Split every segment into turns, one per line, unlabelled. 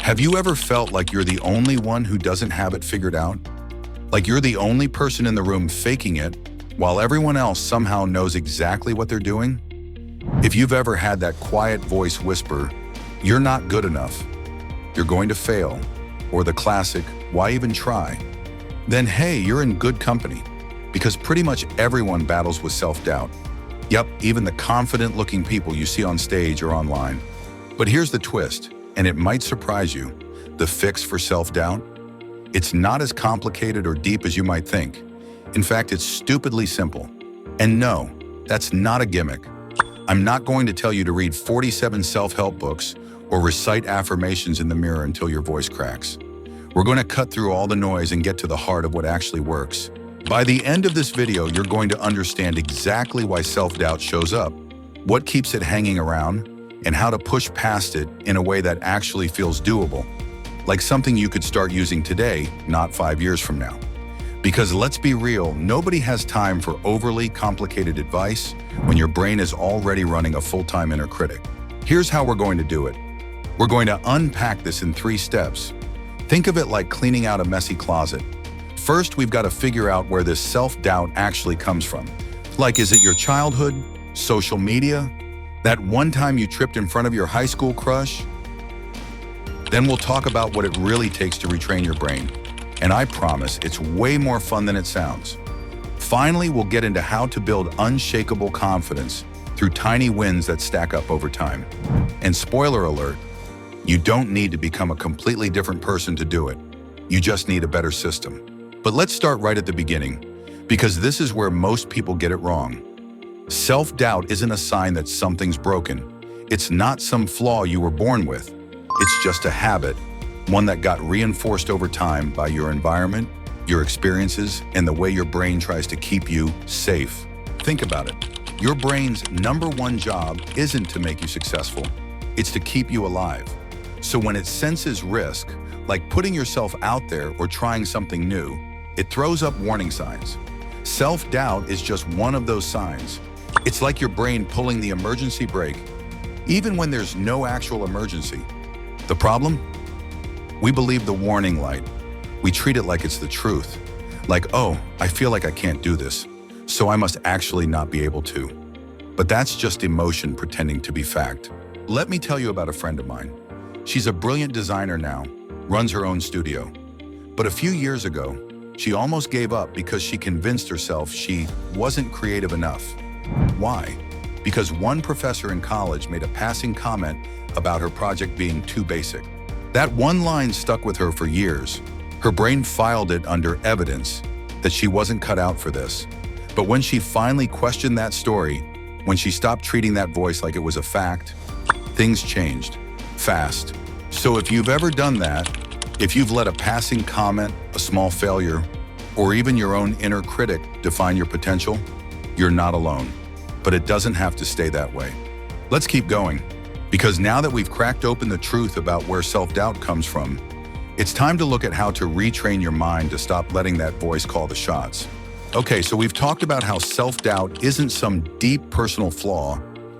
Have you ever felt like you're the only one who doesn't have it figured out? Like you're the only person in the room faking it, while everyone else somehow knows exactly what they're doing? If you've ever had that quiet voice whisper, "You're not good enough," "You're going to fail," or the classic, "Why even try?" then hey, you're in good company, because pretty much everyone battles with self-doubt. Yep, even the confident-looking people you see on stage or online. But here's the twist, and it might surprise you. The fix for self-doubt? It's not as complicated or deep as you might think. In fact, it's stupidly simple. And no, that's not a gimmick. I'm not going to tell you to read 47 self-help books or recite affirmations in the mirror until your voice cracks. We're going to cut through all the noise and get to the heart of what actually works. By the end of this video, you're going to understand exactly why self-doubt shows up, what keeps it hanging around, and how to push past it in a way that actually feels doable, like something you could start using today, not 5 years from now. Because let's be real, nobody has time for overly complicated advice when your brain is already running a full-time inner critic. Here's how we're going to do it. We're going to unpack this in 3 steps. Think of it like cleaning out a messy closet. First, we've got to figure out where this self-doubt actually comes from. Like, is it your childhood, social media, that one time you tripped in front of your high school crush? Then we'll talk about what it really takes to retrain your brain. And I promise it's way more fun than it sounds. Finally, we'll get into how to build unshakable confidence through tiny wins that stack up over time. And spoiler alert, you don't need to become a completely different person to do it. You just need a better system. But let's start right at the beginning, because this is where most people get it wrong. Self-doubt isn't a sign that something's broken. It's not some flaw you were born with. It's just a habit, one that got reinforced over time by your environment, your experiences, and the way your brain tries to keep you safe. Think about it. Your brain's #1 job isn't to make you successful. It's to keep you alive. So when it senses risk, like putting yourself out there or trying something new, it throws up warning signs. Self-doubt is just one of those signs. It's like your brain pulling the emergency brake, even when there's no actual emergency. The problem? We believe the warning light. We treat it like it's the truth. Like, oh, I feel like I can't do this, so I must actually not be able to. But that's just emotion pretending to be fact. Let me tell you about a friend of mine. She's a brilliant designer now, runs her own studio. But a few years ago, she almost gave up because she convinced herself she wasn't creative enough. Why? Because one professor in college made a passing comment about her project being too basic. That one line stuck with her for years. Her brain filed it under evidence that she wasn't cut out for this. But when she finally questioned that story, when she stopped treating that voice like it was a fact, things changed. Fast. So if you've ever done that, if you've let a passing comment, a small failure, or even your own inner critic define your potential, you're not alone. But it doesn't have to stay that way. Let's keep going, because now that we've cracked open the truth about where self-doubt comes from, it's time to look at how to retrain your mind to stop letting that voice call the shots. Okay, so we've talked about how self-doubt isn't some deep personal flaw,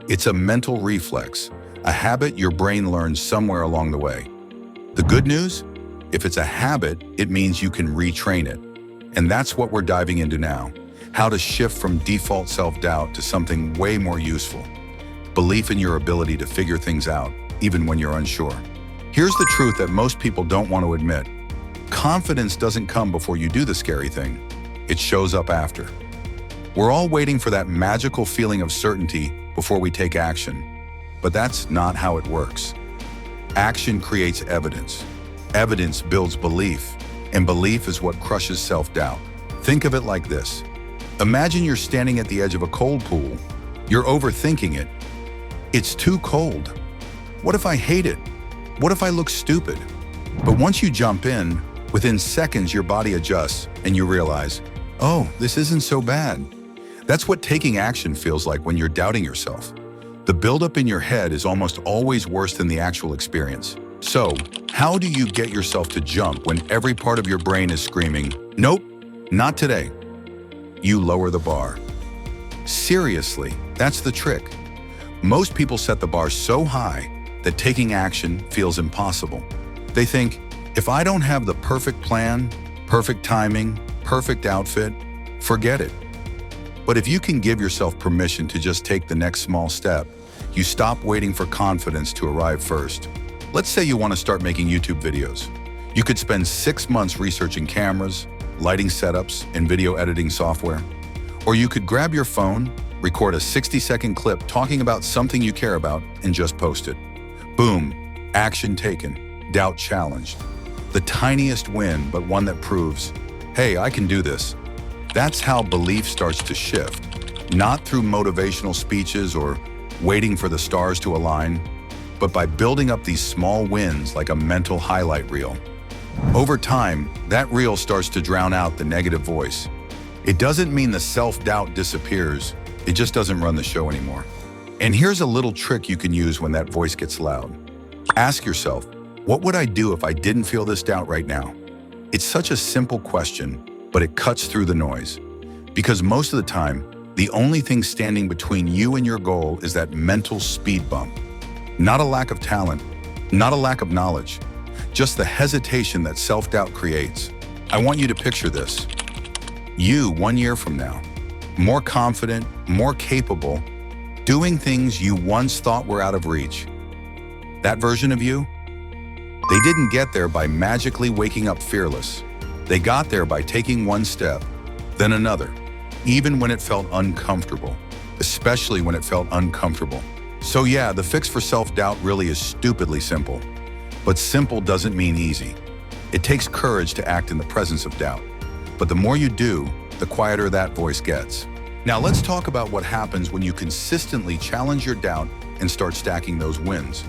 it's a mental reflex. A habit your brain learns somewhere along the way. The good news? If it's a habit, it means you can retrain it. And that's what we're diving into now. How to shift from default self-doubt to something way more useful. Belief in your ability to figure things out, even when you're unsure. Here's the truth that most people don't want to admit. Confidence doesn't come before you do the scary thing. It shows up after. We're all waiting for that magical feeling of certainty before we take action. But that's not how it works. Action creates evidence. Evidence builds belief, and belief is what crushes self-doubt. Think of it like this. Imagine you're standing at the edge of a cold pool. You're overthinking it. It's too cold. What if I hate it? What if I look stupid? But once you jump in, within seconds your body adjusts and you realize, oh, this isn't so bad. That's what taking action feels like when you're doubting yourself. The buildup in your head is almost always worse than the actual experience. So, how do you get yourself to jump when every part of your brain is screaming, nope, not today? You lower the bar. Seriously, that's the trick. Most people set the bar so high that taking action feels impossible. They think, if I don't have the perfect plan, perfect timing, perfect outfit, forget it. But if you can give yourself permission to just take the next small step, you stop waiting for confidence to arrive first. Let's say you want to start making YouTube videos. You could spend 6 months researching cameras, lighting setups, and video editing software. Or you could grab your phone, record a 60-second clip talking about something you care about, and just post it. Boom, action taken, doubt challenged. The tiniest win, but one that proves, hey, I can do this. That's how belief starts to shift, not through motivational speeches or waiting for the stars to align, but by building up these small wins like a mental highlight reel. Over time, that reel starts to drown out the negative voice. It doesn't mean the self-doubt disappears, it just doesn't run the show anymore. And here's a little trick you can use when that voice gets loud. Ask yourself, what would I do if I didn't feel this doubt right now? It's such a simple question, but it cuts through the noise. Because most of the time, the only thing standing between you and your goal is that mental speed bump. Not a lack of talent, not a lack of knowledge, just the hesitation that self-doubt creates. I want you to picture this. You 1 year from now, more confident, more capable, doing things you once thought were out of reach. That version of you? They didn't get there by magically waking up fearless. They got there by taking one step, then another, even when it felt uncomfortable, especially when it felt uncomfortable. So yeah, the fix for self-doubt really is stupidly simple. But simple doesn't mean easy. It takes courage to act in the presence of doubt. But the more you do, the quieter that voice gets. Now let's talk about what happens when you consistently challenge your doubt and start stacking those wins.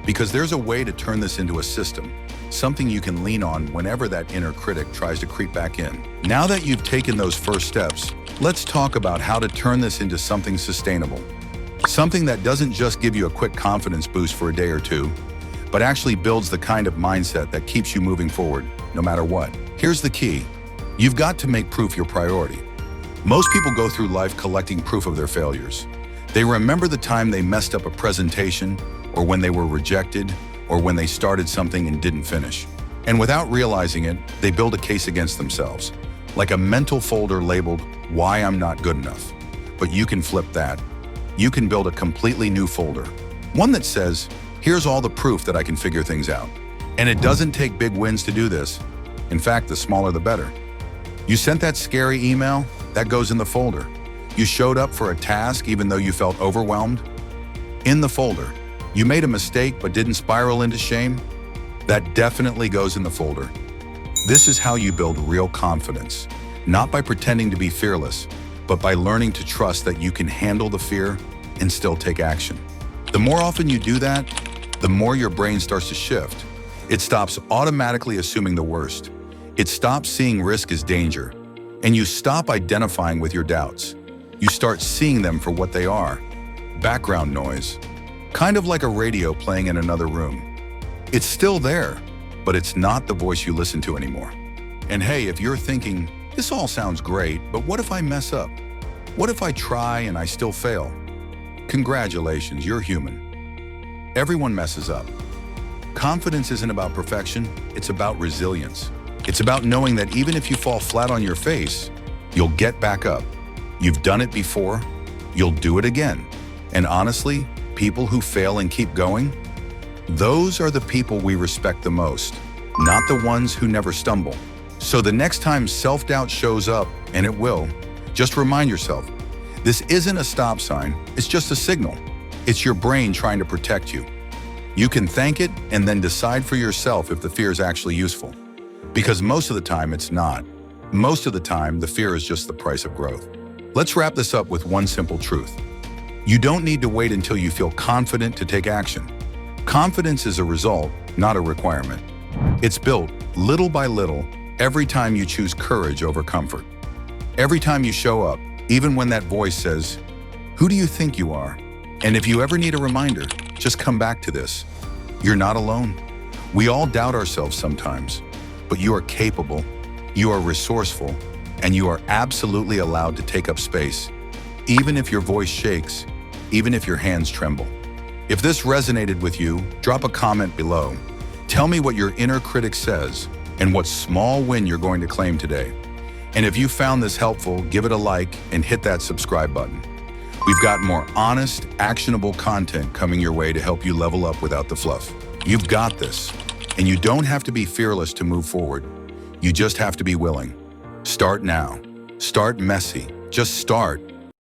Because there's a way to turn this into a system, something you can lean on whenever that inner critic tries to creep back in. Now that you've taken those first steps, let's talk about how to turn this into something sustainable. Something that doesn't just give you a quick confidence boost for a day or two, but actually builds the kind of mindset that keeps you moving forward, no matter what. Here's the key. You've got to make proof your priority. Most people go through life collecting proof of their failures. They remember the time they messed up a presentation, or when they were rejected, or when they started something and didn't finish. And without realizing it, they build a case against themselves, like a mental folder labeled, "Why I'm Not Good Enough." But you can flip that. You can build a completely new folder. One that says, here's all the proof that I can figure things out. And it doesn't take big wins to do this. In fact, the smaller the better. You sent that scary email, that goes in the folder. You showed up for a task even though you felt overwhelmed? In the folder. You made a mistake but didn't spiral into shame? That definitely goes in the folder. This is how you build real confidence, not by pretending to be fearless, but by learning to trust that you can handle the fear and still take action. The more often you do that, the more your brain starts to shift. It stops automatically assuming the worst. It stops seeing risk as danger, and you stop identifying with your doubts. You start seeing them for what they are, background noise. Kind of like a radio playing in another room. It's still there, but it's not the voice you listen to anymore. And hey, if you're thinking, this all sounds great, but what if I mess up? What if I try and I still fail? Congratulations, you're human. Everyone messes up. Confidence isn't about perfection, it's about resilience. It's about knowing that even if you fall flat on your face, you'll get back up. You've done it before, you'll do it again. And honestly, people who fail and keep going, those are the people we respect the most, not the ones who never stumble. So the next time self-doubt shows up, and it will, just remind yourself, this isn't a stop sign, it's just a signal. It's your brain trying to protect you. You can thank it and then decide for yourself if the fear is actually useful. Because most of the time it's not. Most of the time, the fear is just the price of growth. Let's wrap this up with one simple truth. You don't need to wait until you feel confident to take action. Confidence is a result, not a requirement. It's built little by little every time you choose courage over comfort. Every time you show up, even when that voice says, "Who do you think you are?" And if you ever need a reminder, just come back to this. You're not alone. We all doubt ourselves sometimes, but you are capable, you are resourceful, and you are absolutely allowed to take up space, even if your voice shakes, even if your hands tremble. If this resonated with you, drop a comment below. Tell me what your inner critic says and what small win you're going to claim today. And if you found this helpful, give it a like and hit that subscribe button. We've got more honest, actionable content coming your way to help you level up without the fluff. You've got this, and you don't have to be fearless to move forward. You just have to be willing. Start now. Start messy. Just start.